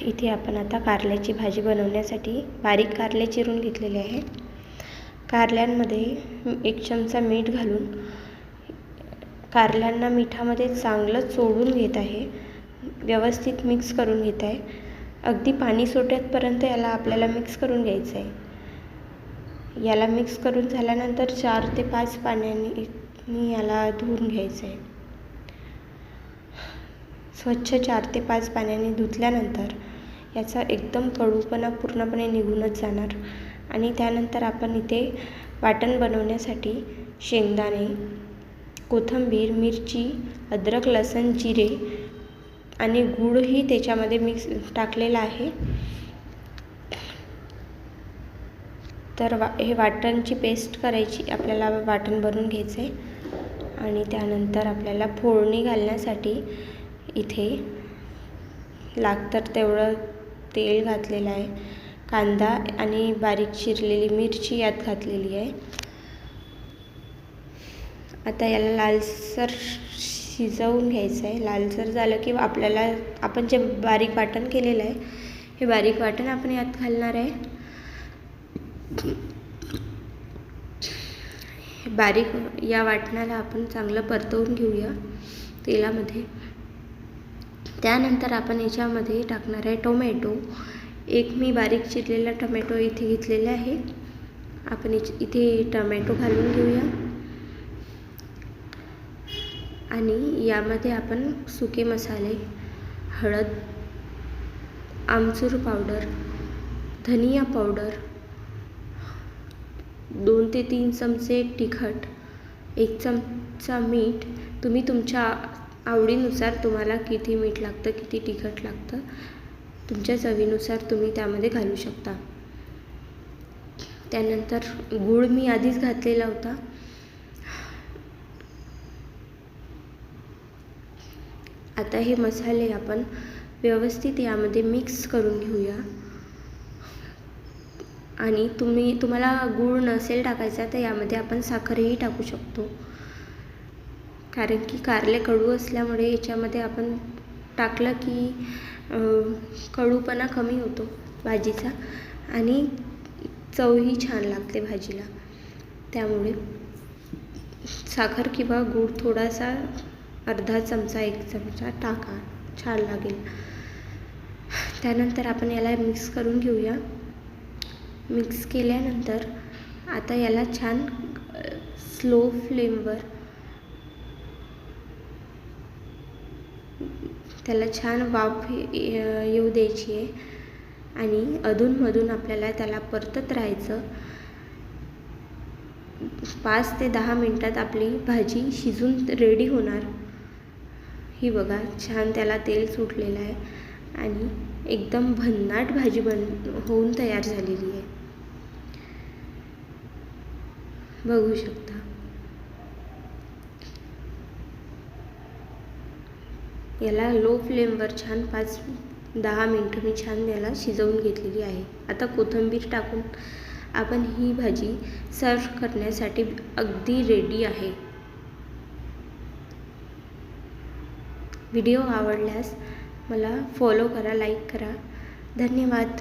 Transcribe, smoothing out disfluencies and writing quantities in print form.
इथे आपण आता कारल्याची भाजी बनवण्यासाठी बारीक कारले चिरून घेतलेले आहे। कारल्यांमध्ये 1 चमचा मीठ घालून कारल्यांना मिठामध्ये चांगलं चोळून घेत आहे। व्यवस्थित मिक्स करून घेत आहे। अगदी पाणी सुटेपर्यंत याला आपल्याला मिक्स करून घ्यायचं आहे। याला मिक्स करून झाल्यानंतर 4 ते 5 पाण्याने याला धुवून घ्यायचं आहे। स्वच्छ 4 ते 5 पाण्याने धुतल्यानंतर याचा एकदम कडूपणा पूर्णपणे निघूनच जाणार। आणि त्यानंतर आपण इथे वाटण बनवण्यासाठी शेंगदाणे, कोथिंबीर, मिरची, अद्रक, लसूण, जिरे आणि गूळही त्याच्यामध्ये मिक्स टाकलेला आहे। तर हे वाटणची पेस्ट करायची, आपल्याला वाटण बनवून घ्यायचं आहे। आणि त्यानंतर आपल्याला फोडणी घालण्यासाठी इथे लागतं तेवढं तेल घातलेलं आहे। कांदा आणि बारीक चिरलेली मिरची यात घातलेली आहे। आता याला लालसर शिजवून घ्यायचं आहे। लालसर झालं की आपल्याला आपण जे बारीक वाटण केलेलं आहे हे बारीक वाटण आपण यात घालणार आहे। बारीक या वाटणाला आपण चांगलं परतवून घेऊया तेलामध्ये। त्यानंतर आपण याच्यामध्ये टाकणार आहे टोमॅटो। एक मी बारीक चिरलेला टोमॅटो इथे घेतलेला आहे। आपण इथे टोमॅटो घालून घेऊया आणि यामध्ये आपण सुके मसाले, हळद, आमचूर पावडर, धनिया पावडर, 2 ते 3 चमचे तिखट, 1 चमचा मीठ, तुम्ही तुमच्या आवडीनुसार तुम्हाला किती मीठ लागतं, किती तिखट लागतं तुमच्या चवीनुसार तुम्ही त्यामध्ये घालू शकता। त्यानंतर गूळ मी आधीच घातलेला होता। आता हे मसाले आपण व्यवस्थित यामध्ये मिक्स करून घेऊया। आणि तुम्हाला गूळ नसेल टाकायचा तर यामध्ये आपण साखरही टाकू शकतो, कारण की कारले कडू असल्यामुळे याच्यामध्ये आपण टाकलं की कडूपणा कमी होतो भाजीचा आणि चवही छान लागते भाजीला। त्यामुळे साखर किंवा गूळ थोडासा अर्धा चमचा 1 चमचा टाका, छान लागेल। त्यानंतर आपण याला मिक्स करून घेऊया। मिक्स केल्यानंतर आता याला छान स्लो फ्लेमवर त्याला छान वाफ येऊ द्यायची आहे आणि अधूनमधून आपल्याला त्याला परतत राहायचं। 5 ते 10 मिनिटात आपली भाजी शिजून रेडी होणार। ही बघा छान त्याला तेल सुटलेलं आहे आणि एकदम भन्नाट भाजी होऊन तयार झालेली आहे, बघू शकता। याला लो फ्लेमवर छान 5-10 मिनिटं मी छान याला शिजवून घेतलेली आहे। आता कोथिंबीर टाकून आपण ही भाजी सर्व करण्यासाठी अगदी रेडी आहे। व्हिडिओ आवडल्यास मला फॉलो करा, लाईक करा। धन्यवाद।